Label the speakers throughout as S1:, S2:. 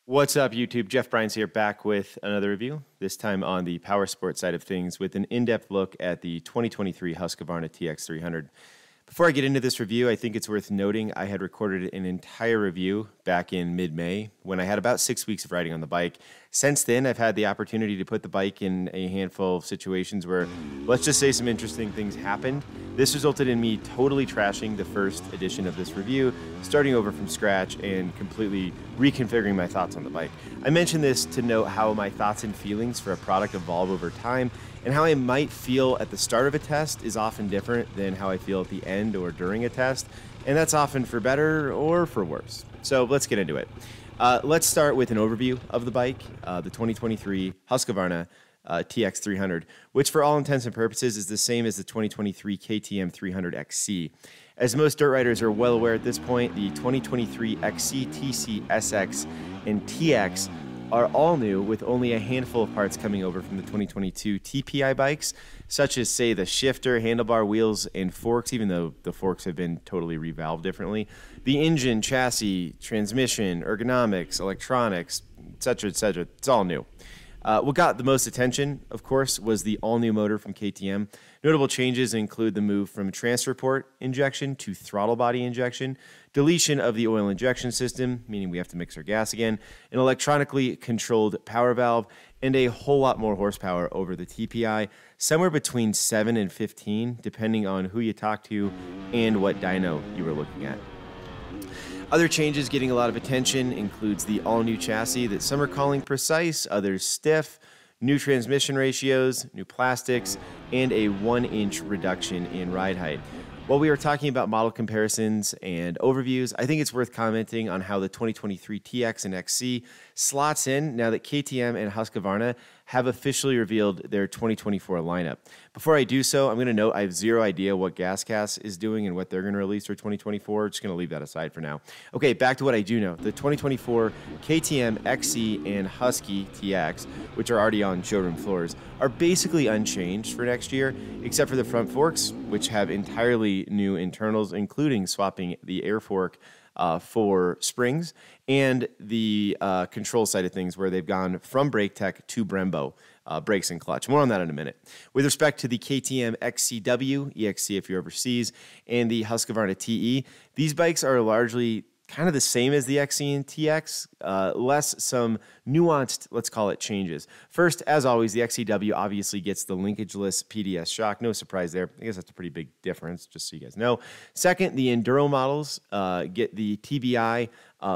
S1: What's up, YouTube? Jeff Brines here, back with another review, this time on the power sport side of things with an in-depth look at the 2023 Husqvarna TX300. Before I get into this review, I think it's worth noting I had recorded an entire review back in mid-May when I had about 6 weeks of riding on the bike. Since then, I've had the opportunity to put the bike in a handful of situations where, let's just say, some interesting things happened. This resulted in me totally trashing the first edition of this review, starting over from scratch and completely reconfiguring my thoughts on the bike. I mention this to note how my thoughts and feelings for a product evolve over time, and how I might feel at the start of a test is often different than how I feel at the end or during a test, and that's often for better or for worse. So let's get into it. Let's start with an overview of the bike, the 2023 Husqvarna TX300, which for all intents and purposes is the same as the 2023 KTM 300 XC. As most dirt riders are well aware at this point, the 2023 XC, TC, SX, and TX are all new, with only a handful of parts coming over from the 2022 TBI bikes, such as, say, the shifter, handlebar, wheels, and forks, even though the forks have been totally revalved differently. The engine, chassis, transmission, ergonomics, electronics, etc., etc. It's all new. What got the most attention, of course, was the all-new motor from KTM. Notable changes include the move from transfer port injection to throttle body injection, deletion of the oil injection system, meaning we have to mix our gas again, an electronically controlled power valve, and a whole lot more horsepower over the TBI, somewhere between 7 and 15, depending on who you talk to and what dyno you were looking at. Other changes getting a lot of attention includes the all-new chassis that some are calling precise, others stiff, new transmission ratios, new plastics, and a 1-inch reduction in ride height. While we are talking about model comparisons and overviews, I think it's worth commenting on how the 2023 TX and XC slots in now that KTM and Husqvarna have officially revealed their 2024 lineup. Before I do so, I'm going to note I have zero idea what GasCast is doing and what they're going to release for 2024. Just going to leave that aside for now. Okay, back to what I do know. The 2024 KTM XC and Husky TX, which are already on showroom floors, are basically unchanged for next year, except for the front forks, which have entirely new internals, including swapping the air fork for springs, and the control side of things, where they've gone from Brake-Tek to Brembo, brakes and clutch. More on that in a minute. With respect to the KTM XCW, EXC if you're overseas, and the Husqvarna TE, these bikes are largely kind of the same as the XC and TX, less some nuanced, let's call it, changes. First, as always, the XCW obviously gets the linkageless PDS shock. No surprise there. I guess that's a pretty big difference, just so you guys know. Second, the Enduro models get the TBI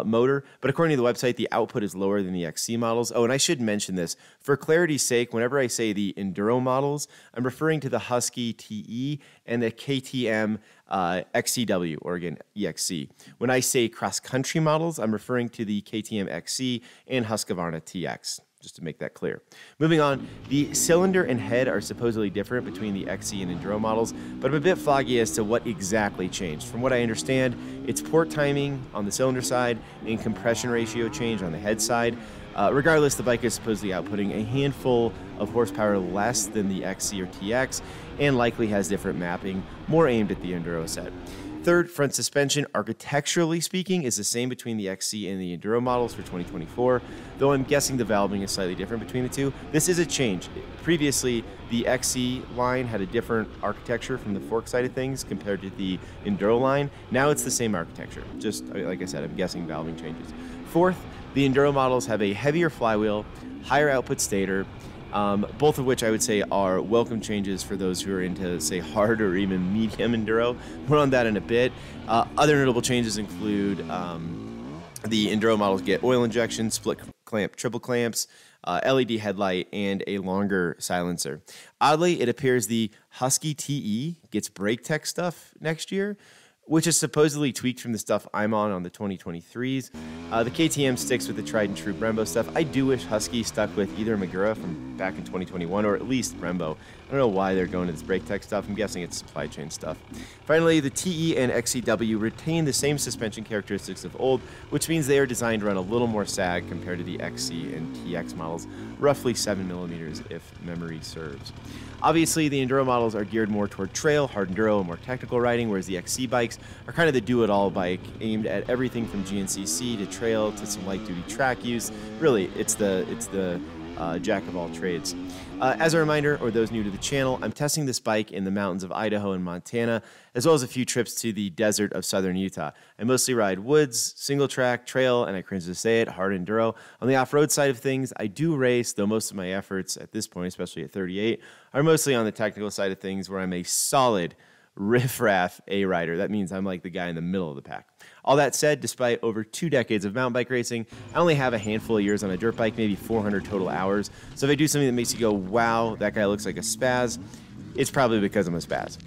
S1: motor, but according to the website, the output is lower than the XC models. Oh, and I should mention this. For clarity's sake, whenever I say the Enduro models, I'm referring to the Husky TE and the KTM XCW, or again, EXC. When I say cross-country models, I'm referring to the KTM XC and Husqvarna TX, just to make that clear. Moving on, the cylinder and head are supposedly different between the XC and Enduro models, but I'm a bit foggy as to what exactly changed. From what I understand, it's port timing on the cylinder side and compression ratio change on the head side. Regardless, the bike is supposedly outputting a handful of horsepower less than the XC or TX, and likely has different mapping, more aimed at the Enduro set. Third, front suspension, architecturally speaking, is the same between the XC and the Enduro models for 2024, though I'm guessing the valving is slightly different between the two. This is a change. Previously, the XC line had a different architecture from the fork side of things compared to the Enduro line. Now it's the same architecture. Just like I said, I'm guessing valving changes. Fourth, the Enduro models have a heavier flywheel, higher output stator, both of which I would say are welcome changes for those who are into, say, hard or even medium enduro. More on that in a bit. Other notable changes include the Enduro models get oil injection, split clamp, triple clamps, LED headlight, and a longer silencer. Oddly, it appears the Husky TE gets Brake-Tek stuff next year, which is supposedly tweaked from the stuff I'm on the 2023s. The KTM sticks with the tried and true Brembo stuff. I do wish Husky stuck with either Magura from back in 2021 or at least Brembo. I don't know why they're going to this Brake-Tek stuff. I'm guessing it's supply chain stuff. Finally, the TE and XCW retain the same suspension characteristics of old, which means they are designed to run a little more sag compared to the XC and TX models, roughly 7 millimeters if memory serves. Obviously, the Enduro models are geared more toward trail, hard enduro, and more technical riding, whereas the XC bikes are kind of the do-it-all bike aimed at everything from GNCC to trail to some light-duty track use. Really, it's the jack of all trades. As a reminder, or those new to the channel, I'm testing this bike in the mountains of Idaho and Montana, as well as a few trips to the desert of southern Utah. I mostly ride woods, single track, trail, and I cringe to say it, hard enduro. On the off-road side of things, I do race, though most of my efforts at this point, especially at 38, are mostly on the technical side of things, where I'm a solid riff-raff A-rider. That means I'm like the guy in the middle of the pack. All that said, despite over 2 decades of mountain bike racing, I only have a handful of years on a dirt bike, maybe 400 total hours. So if I do something that makes you go, wow, that guy looks like a spaz, it's probably because I'm a spaz.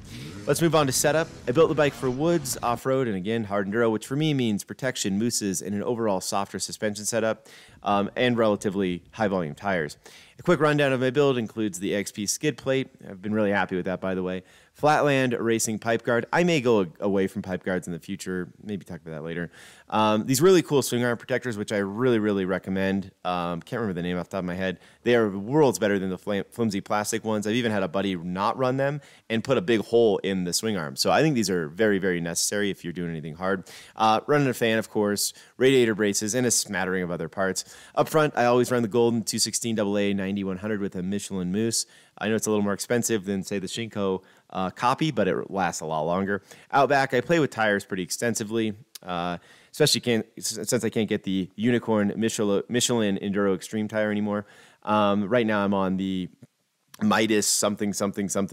S1: Let's move on to setup. I built the bike for woods, off-road, and again, hard enduro, which for me means protection, mooses, and an overall softer suspension setup, and relatively high-volume tires. A quick rundown of my build includes the XP skid plate. I've been really happy with that, by the way. Flatland racing pipe guard. I may go away from pipe guards in the future. Maybe talk about that later. These really cool swing arm protectors, which I really recommend. Can't remember the name off the top of my head. They are worlds better than the flimsy plastic ones. I've even had a buddy not run them and put a big hole in the swing arm. So I think these are very necessary if you're doing anything hard. Running a fan, of course, radiator braces, and a smattering of other parts. Up front, I always run the golden 216 AA 9100 with a Michelin Moose. I know it's a little more expensive than, say, the Shinko copy, but it lasts a lot longer. Out back, I play with tires pretty extensively, especially since I can't get the Unicorn Michelin Enduro Extreme tire anymore. Right now, I'm on the Midas something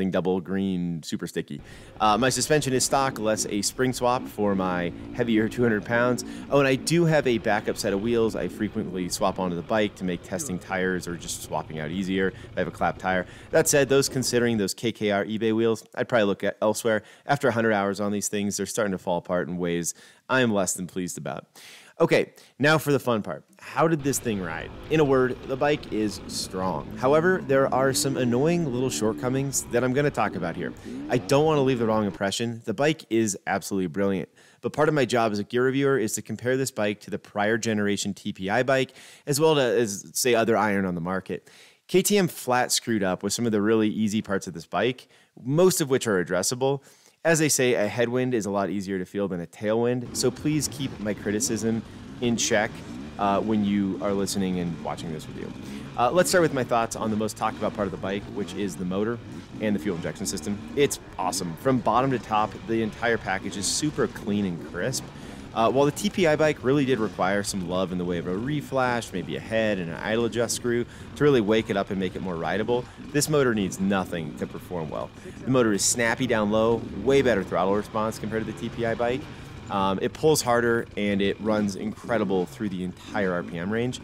S1: double green super sticky. My suspension is stock, less a spring swap for my heavier 200 pounds. Oh, and I do have a backup set of wheels I frequently swap onto the bike to make testing tires or just swapping out easier if I have a clapped tire. That said, considering those KKR eBay wheels, I'd probably look at elsewhere. After 100 hours on these things, they're starting to fall apart in ways I am less than pleased about. Okay, now for the fun part. How did this thing ride? In a word, the bike is strong. However, there are some annoying little shortcomings that I'm going to talk about here. I don't want to leave the wrong impression. The bike is absolutely brilliant. But part of my job as a gear reviewer is to compare this bike to the prior generation TBI bike, as well as, say, other iron on the market. KTM flat screwed up with some of the really easy parts of this bike, most of which are addressable. As they say, a headwind is a lot easier to feel than a tailwind, so please keep my criticism in check when you are listening and watching this review. Let's start with my thoughts on the most talked about part of the bike, which is the motor and the fuel injection system. It's awesome. From bottom to top, the entire package is super clean and crisp. While the TBI bike really did require some love in the way of a reflash, maybe a head and an idle adjust screw to really wake it up and make it more rideable, this motor needs nothing to perform well. The motor is snappy down low, way better throttle response compared to the TBI bike. It pulls harder and it runs incredible through the entire RPM range.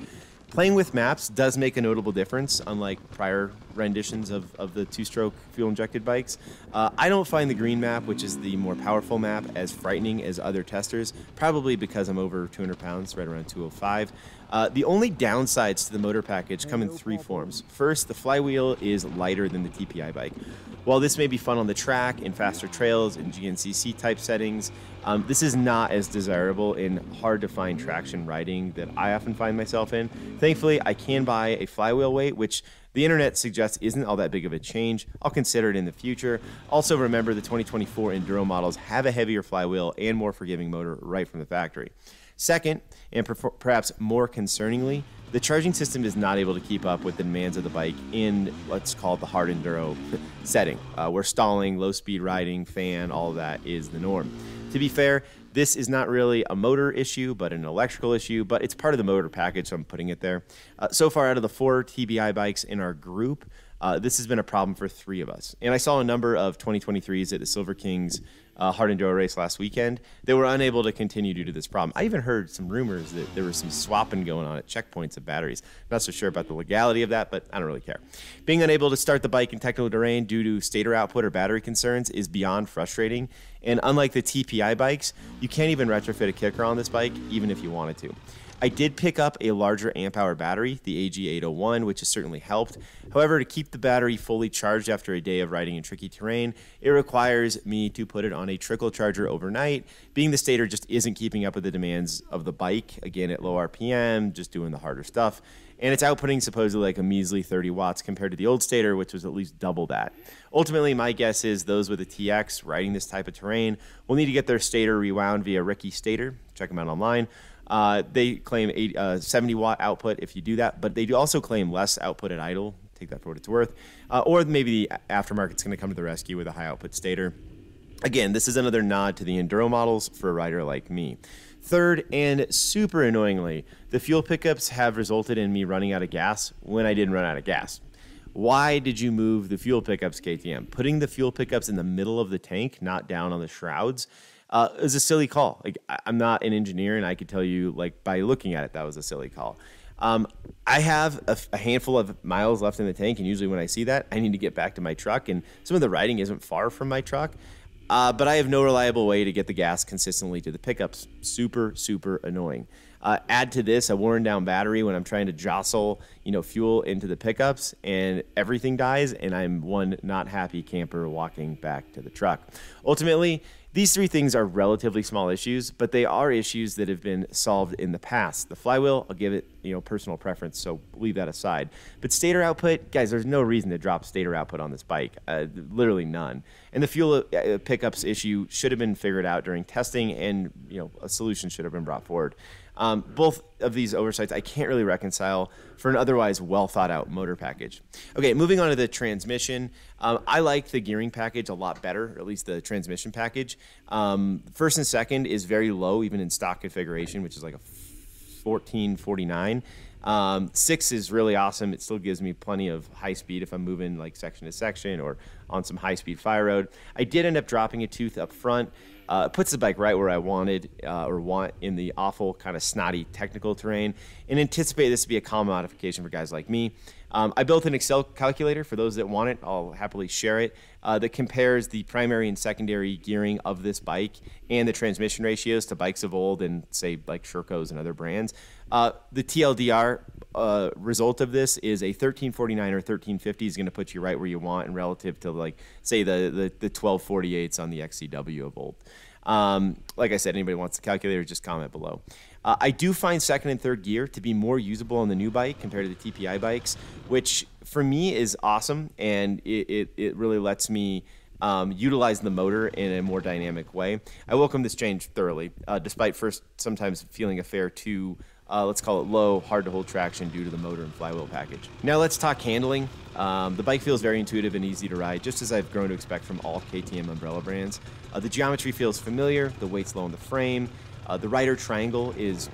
S1: Playing with maps does make a notable difference, unlike prior renditions of the two-stroke fuel-injected bikes. I don't find the green map, which is the more powerful map, as frightening as other testers, probably because I'm over 200 pounds, right around 205. The only downsides to the motor package come in 3 forms. First, the flywheel is lighter than the TBI bike. While this may be fun on the track, in faster trails, in GNCC type settings, this is not as desirable in hard-to-find traction riding that I often find myself in. Thankfully, I can buy a flywheel weight, which the internet suggests isn't all that big of a change. I'll consider it in the future. Also, remember the 2024 Enduro models have a heavier flywheel and more forgiving motor right from the factory. Second, and perhaps more concerningly, the charging system is not able to keep up with the demands of the bike in, let's call it, the hard enduro setting, where stalling, low-speed riding, fan, all of that is the norm. To be fair, this is not really a motor issue, but an electrical issue, but it's part of the motor package, so I'm putting it there. So far, out of the 4 TBI bikes in our group, this has been a problem for 3 of us. And I saw a number of 2023s at the Silver Kings hard enduro race last weekend. They were unable to continue due to this problem. I even heard some rumors that there was some swapping going on at checkpoints of batteries. Not so sure about the legality of that, but I don't really care. Being unable to start the bike in technical terrain due to stator output or battery concerns is beyond frustrating. And unlike the TBI bikes, you can't even retrofit a kicker on this bike, even if you wanted to. I did pick up a larger amp hour battery, the AG801, which has certainly helped. However, to keep the battery fully charged after a day of riding in tricky terrain, it requires me to put it on a trickle charger overnight, being the stator just isn't keeping up with the demands of the bike, again at low RPM, just doing the harder stuff. And it's outputting supposedly like a measly 30 watts compared to the old stator, which was at least double that. Ultimately, my guess is those with a TX riding this type of terrain will need to get their stator rewound via Ricky Stator. Check them out online. They claim 70 watt output if you do that, but they do also claim less output at idle. Take that for what it's worth. Or maybe the aftermarket's going to come to the rescue with a high output stator. Again, this is another nod to the enduro models for a rider like me. Third, and super annoyingly, the fuel pickups have resulted in me running out of gas when I didn't run out of gas. Why did you move the fuel pickups, KTM? Putting the fuel pickups in the middle of the tank, not down on the shrouds, is a silly call. Like, I'm not an engineer, and I could tell you, like, by looking at it, that was a silly call. I have a handful of miles left in the tank, and usually when I see that, I need to get back to my truck, and some of the riding isn't far from my truck. But I have no reliable way to get the gas consistently to the pickups. Super, super annoying. Add to this a worn down battery when I'm trying to jostle, fuel into the pickups, and everything dies, and I'm one not happy camper walking back to the truck. Ultimately, these three things are relatively small issues, but they are issues that have been solved in the past. The flywheel, I'll give it, personal preference, so leave that aside. But stator output, guys, there's no reason to drop stator output on this bike. Literally none. And the fuel pickups issue should have been figured out during testing, and a solution should have been brought forward. Both of these oversights I can't really reconcile for an otherwise well thought out motor package. Okay, moving on to the transmission. I like the gearing package a lot better, or at least the transmission package. First and second is very low, even in stock configuration, which is like a 1449. 6 is really awesome. It still gives me plenty of high speed if I'm moving like section to section or on some high speed fire road. I did end up dropping a tooth up front. It puts the bike right where I wanted or want in the awful kind of snotty technical terrain, and anticipate this to be a common modification for guys like me. I built an Excel calculator for those that want it. I'll happily share it. That compares the primary and secondary gearing of this bike and the transmission ratios to bikes of old and say like Sherco's and other brands. The TLDR result of this is a 1349 or 1350 is going to put you right where you want, and relative to like say the 1248s on the XCW of old. Like I said, anybody wants the calculator, just comment below. I do find second and third gear to be more usable on the new bike compared to the TPI bikes, which for me is awesome, and it really lets me utilize the motor in a more dynamic way. I welcome this change thoroughly, despite first sometimes feeling a fair to let's call it low, hard to hold traction due to the motor and flywheel package. Now let's talk handling. The bike feels very intuitive and easy to ride, just as I've grown to expect from all KTM umbrella brands. The geometry feels familiar, the weight's low on the frame, the rider triangle is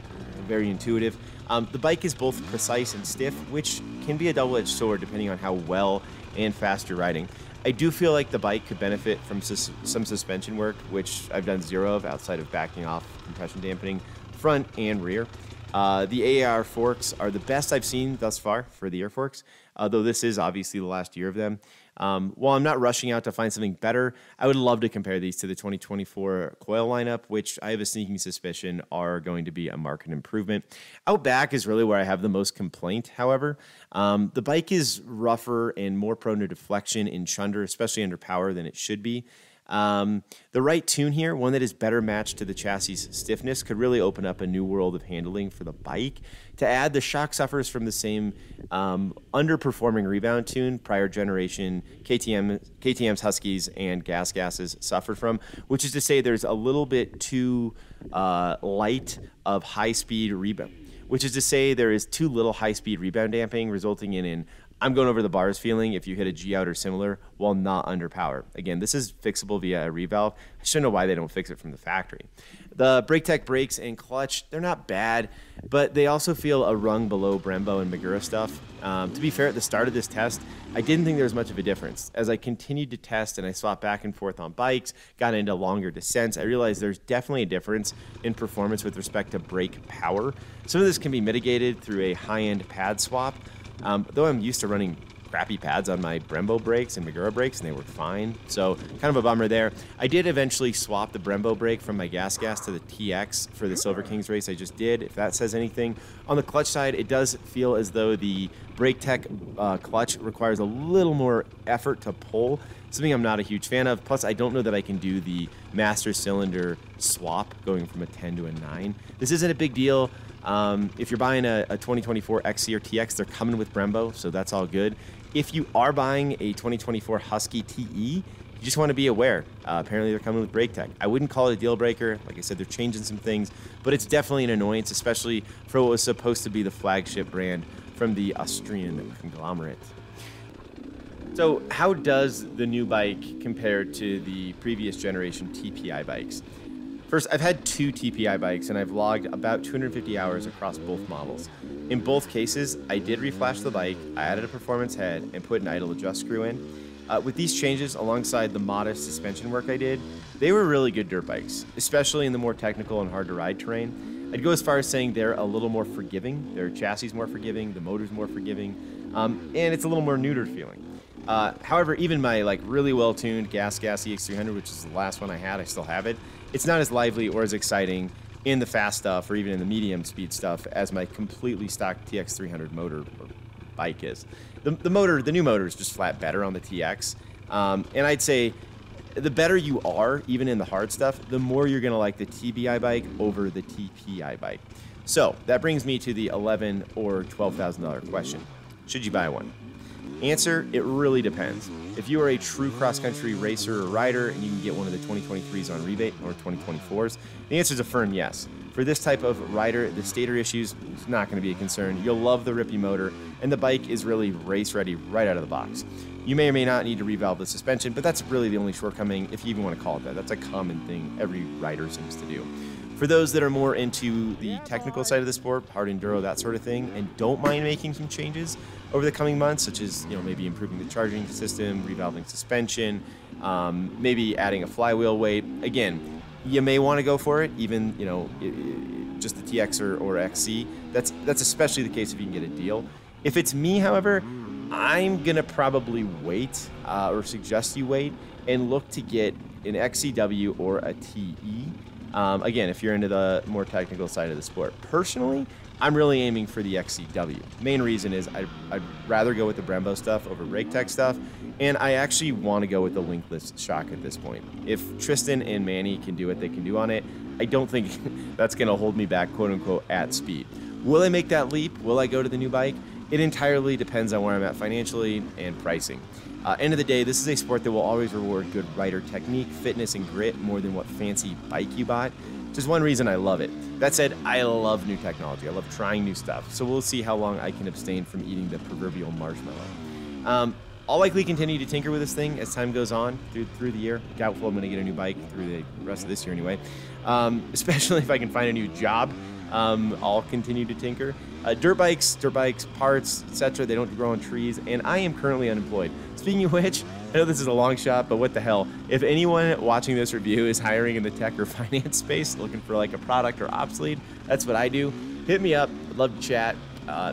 S1: very intuitive. The bike is both precise and stiff, which can be a double-edged sword depending on how well and fast you're riding. I do feel like the bike could benefit from some suspension work, which I've done zero of outside of backing off compression dampening, front and rear. The AAR forks are the best I've seen thus far for the air forks, though this is obviously the last year of them. While I'm not rushing out to find something better, I would love to compare these to the 2024 coil lineup, which I have a sneaking suspicion are going to be a marked improvement. Out back is really where I have the most complaint, however. The bike is rougher and more prone to deflection in chunder, especially under power, than it should be. The right tune here, one that is better matched to the chassis stiffness, could really open up a new world of handling for the bike. To add, the shock suffers from the same underperforming rebound tune prior generation KTM's Huskies and gases suffered from, which is to say there's a little bit too light of high-speed rebound, which is to say there is too little high-speed rebound damping, resulting in an I'm going over the bars feeling if you hit a G-out or similar while not under power. Again, this is fixable via a revalve. I shouldn't know why they don't fix it from the factory. The Brake-Tek brakes and clutch, they're not bad, but they also feel a rung below Brembo and Magura stuff. To be fair, at the start of this test, I didn't think there was much of a difference. As I continued to test and I swapped back and forth on bikes, got into longer descents, I realized there's definitely a difference in performance with respect to brake power. Some of this can be mitigated through a high-end pad swap. Though I'm used to running crappy pads on my Brembo brakes and Magura brakes, and they worked fine. So kind of a bummer there. I did eventually swap the Brembo brake from my gas to the TX for the Silver Kings race I just did, if that says anything. On the clutch side, it does feel as though the Brake-Tek clutch requires a little more effort to pull, something I'm not a huge fan of. Plus, I don't know that I can do the master cylinder swap going from a 10 to a 9. This isn't a big deal. If you're buying a 2024 XC or TX, they're coming with Brembo, so that's all good. If you are buying a 2024 Husky TE, you just want to be aware. Apparently, they're coming with Brake-Tek. I wouldn't call it a deal breaker. Like I said, they're changing some things, but it's definitely an annoyance, especially for what was supposed to be the flagship brand from the Austrian conglomerate. So how does the new bike compare to the previous generation TPI bikes? First, I've had 2 TPI bikes, and I've logged about 250 hours across both models. In both cases, I did reflash the bike, I added a performance head, and put an idle adjust screw in. With these changes, alongside the modest suspension work I did, they were really good dirt bikes, especially in the more technical and hard-to-ride terrain. I'd go as far as saying they're a little more forgiving. Their chassis is more forgiving, the motor's more forgiving, and it's a little more neutered feeling. However, even my really well-tuned gas EX300, which is the last one I had, I still have it, it's not as lively or as exciting in the fast stuff or even in the medium speed stuff as my completely stock TX300 motor or bike is. The new motor is just flat better on the TX, and I'd say the better you are, even in the hard stuff, the more you're gonna like the TBI bike over the TPI bike. So that brings me to the $11,000 or $12,000 question. Should you buy one? Answer, it really depends. If you are a true cross-country racer or rider and you can get one of the 2023s on rebate or 2024s, the answer is a firm yes. For this type of rider, the stator issues is not going to be a concern. You'll love the rippy motor, and the bike is really race-ready right out of the box. You may or may not need to revalve the suspension, but that's really the only shortcoming, if you even want to call it that. That's a common thing every rider seems to do. For those that are more into the technical side of the sport, hard enduro, that sort of thing, and don't mind making some changes over the coming months, such as maybe improving the charging system, revalving suspension, maybe adding a flywheel weight. Again, you may want to go for it, even just the TX or XC. That's especially the case if you can get a deal. If it's me, however, I'm gonna probably wait or suggest you wait and look to get an XCW or a TE. Again, if you're into the more technical side of the sport. Personally, I'm really aiming for the XCW. Main reason is I'd rather go with the Brembo stuff over Brake-Tek stuff, and I actually want to go with the linkless shock at this point. If Tristan and Manny can do what they can do on it, I don't think that's going to hold me back, quote-unquote, at speed. Will I make that leap? Will I go to the new bike? It entirely depends on where I'm at financially and pricing. End of the day, this is a sport that will always reward good rider technique, fitness, and grit more than what fancy bike you bought, which is one reason I love it. That said, I love new technology. I love trying new stuff, so we'll see how long I can abstain from eating the proverbial marshmallow. I'll likely continue to tinker with this thing as time goes on through the year. Doubtful I'm going to get a new bike through the rest of this year anyway, especially if I can find a new job. I'll continue to tinker. Dirt bikes, parts, etc. They don't grow on trees, and I am currently unemployed. Speaking of which, I know this is a long shot, but what the hell? If anyone watching this review is hiring in the tech or finance space, looking for a product or ops lead, that's what I do. Hit me up. I'd love to chat.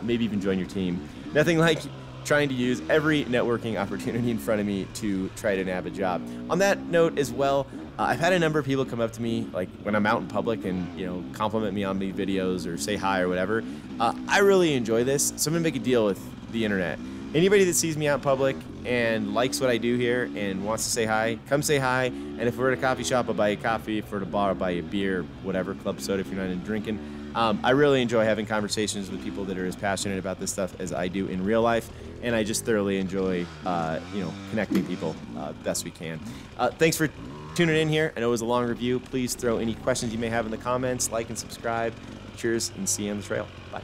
S1: Maybe even join your team. Nothing like trying to use every networking opportunity in front of me to try to nab a job. On that note as well, I've had a number of people come up to me, when I'm out in public and, compliment me on the videos or say hi or whatever. I really enjoy this, so I'm gonna make a deal with the internet. Anybody that sees me out in public and likes what I do here and wants to say hi, come say hi. And if we're at a coffee shop, I'll buy you coffee. If we're at a bar, I'll buy you a beer, whatever, club soda if you're not into drinking. I really enjoy having conversations with people that are as passionate about this stuff as I do in real life, and I just thoroughly enjoy, connecting people best we can. Thanks for tuning in here. I know it was a long review. Please throw any questions you may have in the comments, like and subscribe. Cheers, and see you on the trail. Bye.